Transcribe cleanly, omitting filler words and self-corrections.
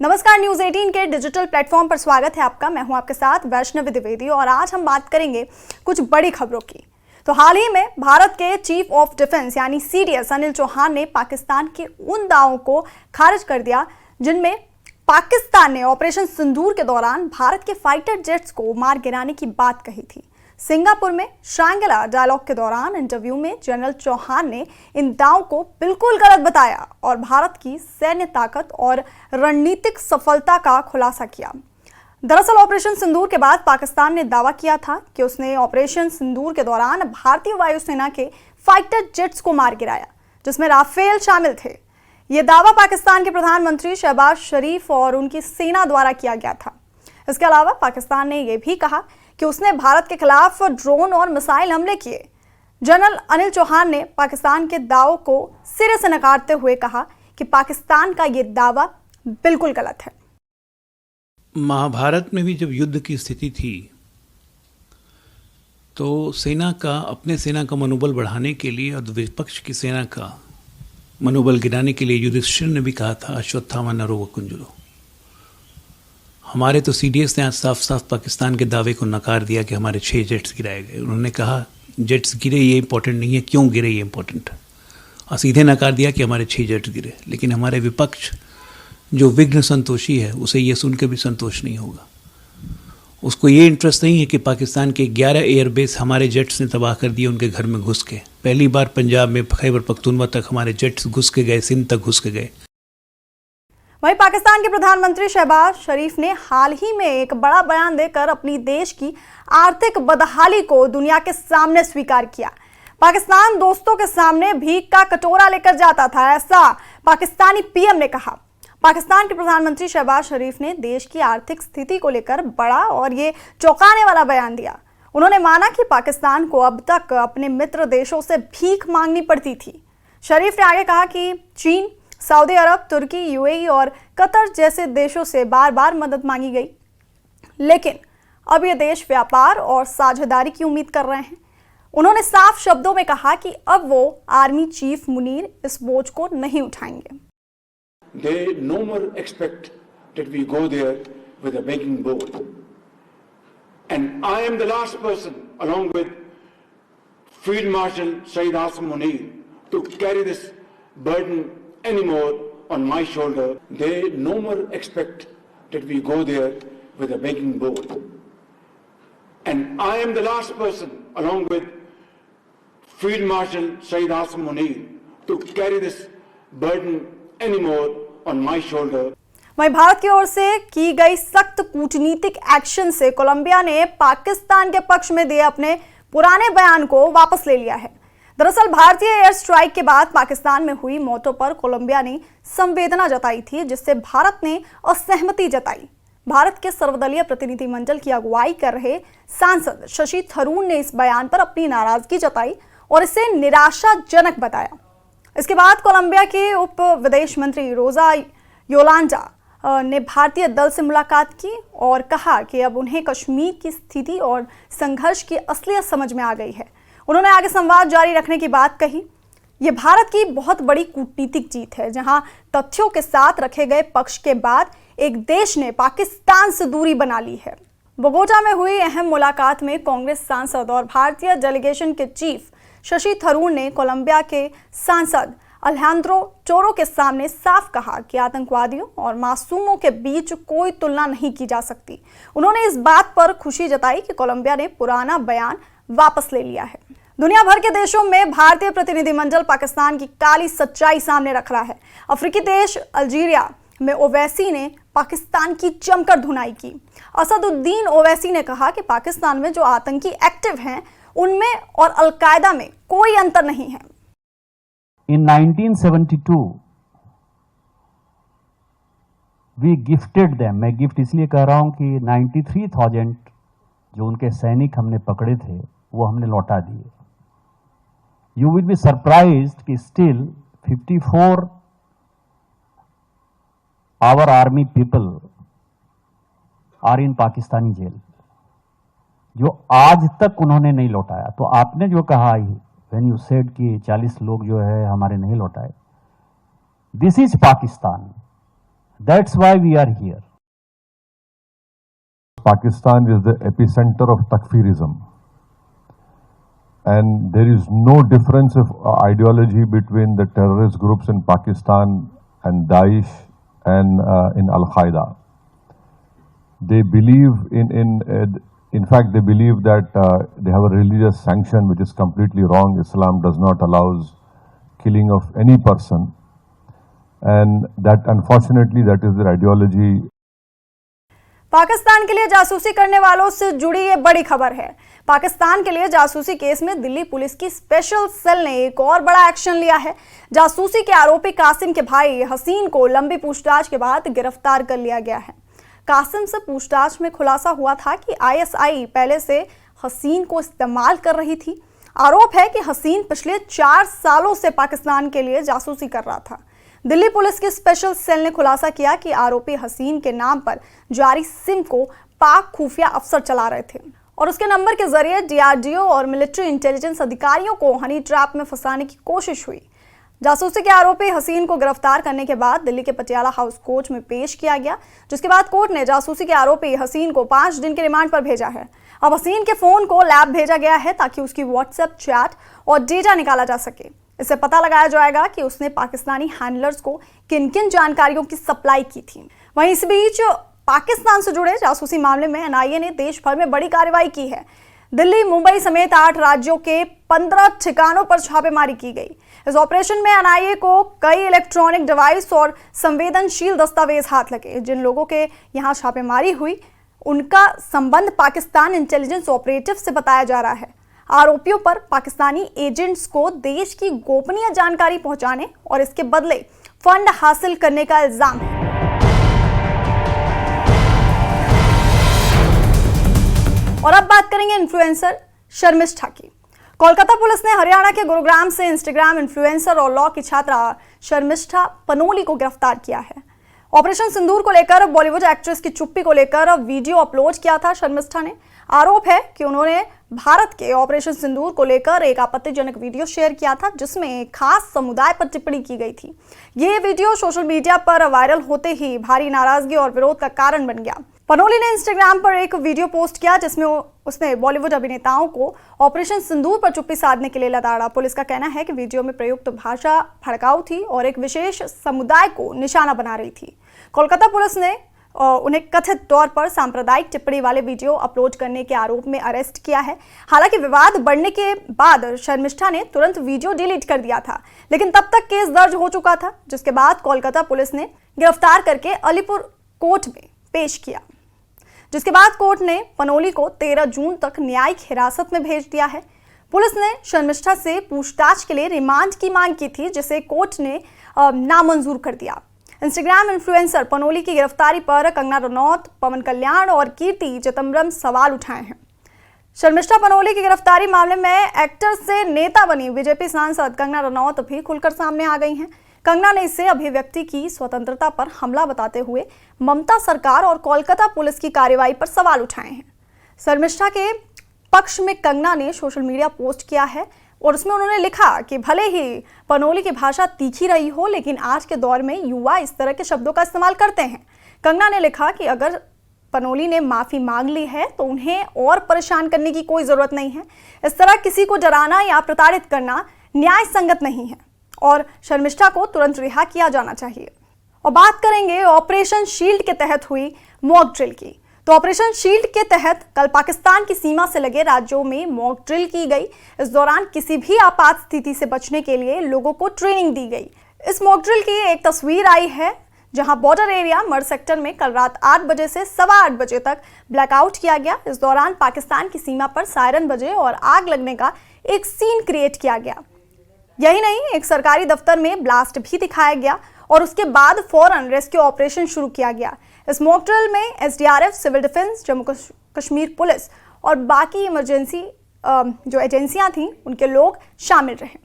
नमस्कार, न्यूज 18 के digital platform पर स्वागत है आपका। मैं हूं आपके साथ वैष्णवी द्विवेदी और आज हम बात करेंगे कुछ बड़ी खबरों की। तो हाल ही में भारत के चीफ ऑफ डिफेंस यानी सीडीएस अनिल चौहान ने पाकिस्तान के उन दावों को खारिज कर दिया जिनमें पाकिस्तान ने ऑपरेशन सिंदूर के दौरान भारत के फाइटर जेट्स को मार गिराने की बात कही थी। सिंगापुर में शांगला डायलॉग के दौरान इंटरव्यू में जनरल चौहान ने इन दावों को बिल्कुल गलत बताया और भारत की सैन्य ताकत और रणनीतिक सफलता का खुलासा किया। दरअसल ऑपरेशन सिंदूर के बाद पाकिस्तान ने दावा किया था कि उसने ऑपरेशन सिंदूर के दौरान भारतीय वायुसेना के फाइटर जेट्स को मार गिराया, जिसमें राफेल शामिल थे। ये दावा पाकिस्तान के प्रधानमंत्री शहबाज शरीफ और उनकी सेना द्वारा किया गया था। इसके अलावा पाकिस्तान ने यह भी कहा कि उसने भारत के खिलाफ ड्रोन और मिसाइल हमले किए। जनरल अनिल चौहान ने पाकिस्तान के दावों को सिरे से नकारते हुए कहा कि पाकिस्तान का यह दावा बिल्कुल गलत है। महाभारत में भी जब युद्ध की स्थिति थी तो अपने सेना का मनोबल बढ़ाने के लिए और विपक्ष की सेना का मनोबल गिराने के लिए युधिष्ठिर ने भी कहा था अश्वत्थामा नरो वकुंजरो। हमारे तो सीडीएस ने आज साफ साफ पाकिस्तान के दावे को नकार दिया कि हमारे 6 जेट्स गिराए गए। उन्होंने कहा जेट्स गिरे ये इंपॉर्टेंट नहीं है, क्यों गिरे ये इंपॉर्टेंट है, और सीधे नकार दिया कि हमारे 6 जेट्स गिरे। लेकिन हमारे विपक्ष जो विघ्न संतोषी है उसे ये सुन के भी संतोष नहीं होगा। उसको ये इंटरेस्ट नहीं है कि पाकिस्तान के 11 एयरबेस हमारे जेट्स ने तबाह कर दिए उनके घर में घुस के। पहली बार पंजाब में खैबर पख्तूनवा तक हमारे जेट्स घुस के गए, सिंध तक घुस के गए। वहीं पाकिस्तान के प्रधानमंत्री शहबाज शरीफ ने हाल ही में एक बड़ा बयान देकर अपनी देश की आर्थिक बदहाली को दुनिया के सामने स्वीकार किया। पाकिस्तान दोस्तों के सामने भीख का कटोरा लेकर जाता था, ऐसा पाकिस्तानी पीएम ने कहा। पाकिस्तान के प्रधानमंत्री शहबाज शरीफ ने देश की आर्थिक स्थिति को लेकर बड़ा और ये चौंकाने वाला बयान दिया। उन्होंने माना कि पाकिस्तान को अब तक अपने मित्र देशों से भीख मांगनी पड़ती थी। शरीफ ने आगे कहा कि चीन, सऊदी अरब, तुर्की, यूएई और कतर जैसे देशों से बार बार मदद मांगी गई, लेकिन अब ये देश व्यापार और साझेदारी की उम्मीद कर रहे हैं। उन्होंने साफ शब्दों में कहा कि अब वो आर्मी चीफ मुनीर इस बोझ को नहीं उठाएंगे। They no more expect that we go there with a begging bowl. And I am the last person, along with Field Marshal Saeed Asim Munir, to carry this burden anymore on my shoulder. They no more expect that we go there with a begging bowl. And I am the last person, along with Field Marshal Saeed Asim Munir, to carry this burden anymore on my shoulder. वहीं भारत की ओर से की गई सख्त कूटनीतिक action से Colombia ने पाकिस्तान के पक्ष में दिए अपने पुराने बयान को वापस ले लिया है। दरअसल भारतीय एयर स्ट्राइक के बाद पाकिस्तान में हुई मौतों पर कोलंबिया ने संवेदना जताई थी, जिससे भारत ने असहमति जताई। भारत के सर्वदलीय प्रतिनिधिमंडल की अगुवाई कर रहे सांसद शशि थरूर ने इस बयान पर अपनी नाराजगी जताई और इसे निराशाजनक बताया। इसके बाद कोलंबिया के उप विदेश मंत्री रोजा योलांडा ने भारतीय दल से मुलाकात की और कहा कि अब उन्हें कश्मीर की स्थिति और संघर्ष की असलियत समझ में आ गई है। उन्होंने आगे संवाद जारी रखने की बात कही। ये भारत की बहुत बड़ी कूटनीतिक जीत है, जहां तथ्यों के साथ रखे गए पक्ष के बाद एक देश ने पाकिस्तान से दूरी बना ली है। बोगोटा में हुई अहम मुलाकात में कांग्रेस सांसद और भारतीय डेलीगेशन के चीफ शशि थरूर ने कोलंबिया के सांसद अलेहांद्रो चोरो के सामने साफ कहा कि आतंकवादियों और मासूमों के बीच कोई तुलना नहीं की जा सकती। उन्होंने इस बात पर खुशी जताई कि कोलंबिया ने पुराना बयान वापस ले लिया है। दुनिया भर के देशों में भारतीय प्रतिनिधिमंडल पाकिस्तान की काली सच्चाई सामने रख रहा है। अफ्रीकी देश अल्जीरिया में ओवैसी ने पाकिस्तान की जमकर धुनाई की। असदुद्दीन ओवैसी ने कहा कि पाकिस्तान में जो आतंकी एक्टिव हैं उनमें और अलकायदा में कोई अंतर नहीं है। In 1972 we gifted them, मैं गिफ्ट इसलिए कह रहा हूं कि 93,000 जो उनके सैनिक हमने पकड़े थे वो हमने लौटा दिए। You will be surprised कि still 54 our army people are in Pakistani jail, जो आज तक उन्होंने नहीं लौटाया। तो आपने जो कहा when you said कि 40 लोग जो है हमारे नहीं लौटाए, this is Pakistan. That's why we are here. Pakistan is the epicenter of Takfirism. And there is no difference of ideology between the terrorist groups in Pakistan and Daesh and in Al-Qaeda. They believe in fact, they believe that they have a religious sanction, which is completely wrong. Islam does not allow killing of any person. And that, unfortunately, that is their ideology. Pakistan के लिए जासूसी करने वालों से जुड़ी ये बड़ी खबर है। पाकिस्तान के लिए जासूसी केस में दिल्ली पुलिस की स्पेशल सेल ने एक और बड़ा एक्शन लिया है। जासूसी के आरोपी कासिम के भाई हसीन को लंबी पूछताछ के बाद गिरफ्तार कर लिया गया है। कासिम से पूछताछ में खुलासा हुआ था कि आईएसआई पहले से हसीन को इस्तेमाल कर रही थी। आरोप है कि हसीन पिछले 4 सालों से पाकिस्तान के लिए जासूसी कर रहा था। दिल्ली पुलिस की स्पेशल सेल ने खुलासा किया कि आरोपी हसीन के नाम पर जारी सिम को पाक खुफिया अफसर चला रहे थे और उसके नंबर के जरिए डीआरडीओ और मिलिट्री इंटेलिजेंस अधिकारियों को हनी ट्रैप में फंसाने की कोशिश हुई। जासूसी के आरोपी हसीन को गिरफ्तार करने के बाद दिल्ली के पटियाला हाउस कोर्ट में पेश किया गया, जिसके बाद कोर्ट ने जासूसी के आरोपी हसीन को 5 दिन के रिमांड पर भेजा है। अब हसीन के फोन को लैब भेजा गया है ताकि उसकी व्हाट्सएप चैट और डेटा निकाला जा सके। इससे पता लगाया जाएगा कि उसने पाकिस्तानी हैंडलर्स को किन किन जानकारियों की सप्लाई की थी। वहीं इस बीच पाकिस्तान से जुड़े जासूसी मामले में एनआईए ने देश भर में बड़ी कार्रवाई की है। दिल्ली, मुंबई समेत 8 राज्यों के 15 ठिकानों पर छापेमारी की गई। इस ऑपरेशन में एनआईए को कई इलेक्ट्रॉनिक डिवाइस और संवेदनशील दस्तावेज हाथ लगे। जिन लोगों के यहां छापेमारी हुई उनका संबंध पाकिस्तान इंटेलिजेंस ऑपरेटिव से बताया जा रहा है। आरोपियों पर पाकिस्तानी एजेंट्स को देश की गोपनीय जानकारी पहुंचाने और इसके बदले फंड हासिल करने का इल्जाम है। और अब बात करेंगे इन्फ्लुएंसर शर्मिष्ठा की। कोलकाता पुलिस ने हरियाणा के गुरुग्राम से इंस्टाग्राम इन्फ्लुएंसर और लॉ की छात्रा शर्मिष्ठा पनोली को गिरफ्तार किया है। ऑपरेशन सिंदूर को लेकर बॉलीवुड एक्ट्रेस की चुप्पी को लेकर वीडियो अपलोड किया था शर्मिष्ठा ने। आरोप है कि उन्होंने भारत के ऑपरेशन सिंदूर को लेकर एक आपत्तिजनक वीडियो शेयर किया था, जिसमें एक खास समुदाय पर टिप्पणी की गई थी। ये वीडियो सोशल मीडिया पर वायरल होते ही भारी नाराजगी और विरोध का कारण बन गया। पनोली ने इंस्टाग्राम पर एक वीडियो पोस्ट किया जिसमें उसने बॉलीवुड अभिनेताओं को ऑपरेशन सिंदूर पर चुप्पी साधने के लिए लताड़ा। पुलिस का कहना है कि वीडियो में प्रयुक्त भाषा भड़काऊ थी और एक विशेष समुदाय को निशाना बना रही थी। कोलकाता पुलिस ने उन्हें कथित तौर पर सांप्रदायिक टिप्पणी वाले वीडियो अपलोड करने के आरोप में अरेस्ट किया है। हालांकि विवाद बढ़ने के बाद शर्मिष्ठा ने तुरंत वीडियो डिलीट कर दिया था, लेकिन तब तक केस दर्ज हो चुका था, जिसके बाद कोलकाता पुलिस ने गिरफ्तार करके अलीपुर कोर्ट में पेश किया, जिसके बाद कोर्ट ने पनोली को 13 जून तक न्यायिक हिरासत में भेज दिया है। पुलिस ने शर्मिष्ठा से पूछताछ के लिए रिमांड की मांग की थी, जिसे कोर्ट ने नामंजूर कर दिया। इंस्टाग्राम इन्फ्लुएंसर पनोली की गिरफ्तारी पर कंगना रनौत, पवन कल्याण और कीर्ति चिदम्बरम सवाल उठाए हैं। शर्मिष्ठा पनोली की गिरफ्तारी मामले में एक्टर से नेता बनी बीजेपी सांसद कंगना रनौत भी खुलकर सामने आ गई हैं। कंगना ने इसे अभिव्यक्ति की स्वतंत्रता पर हमला बताते हुए ममता सरकार और कोलकाता पुलिस की कार्रवाई पर सवाल उठाए हैं। शर्मिष्ठा के पक्ष में कंगना ने सोशल मीडिया पोस्ट किया है और उसमें उन्होंने लिखा कि भले ही पनोली की भाषा तीखी रही हो, लेकिन आज के दौर में युवा इस तरह के शब्दों का इस्तेमाल करते हैं। कंगना ने लिखा कि अगर पनोली ने माफी मांग ली है तो उन्हें और परेशान करने की कोई जरूरत नहीं है। इस तरह किसी को डराना या प्रताड़ित करना न्याय संगत नहीं है और शर्मिष्ठा को तुरंत रिहा किया जाना चाहिए। और बात करेंगे ऑपरेशन शील्ड के तहत हुई मॉक ड्रिल की। तो ऑपरेशन शील्ड के तहत कल पाकिस्तान की सीमा से लगे राज्यों में मॉक ड्रिल की गई। इस दौरान किसी भी आपात स्थिति से बचने के लिए लोगों को ट्रेनिंग दी गई। इस मॉक ड्रिल की एक तस्वीर आई है, जहां बॉर्डर एरिया मर्द सेक्टर में कल रात 8 बजे से 8:15 बजे तक ब्लैकआउट किया गया। इस दौरान पाकिस्तान की सीमा पर सायरन बजे और आग लगने का एक सीन क्रिएट किया गया। यही नहीं, एक सरकारी दफ्तर में ब्लास्ट भी दिखाया गया और उसके बाद फौरन रेस्क्यू ऑपरेशन शुरू किया गया। इस मॉक ड्रिल में SDRF, civil defence, Jammu Kashmir police और बाकी इमरजेंसी जो एजेंसियां थीं उनके लोग शामिल रहे।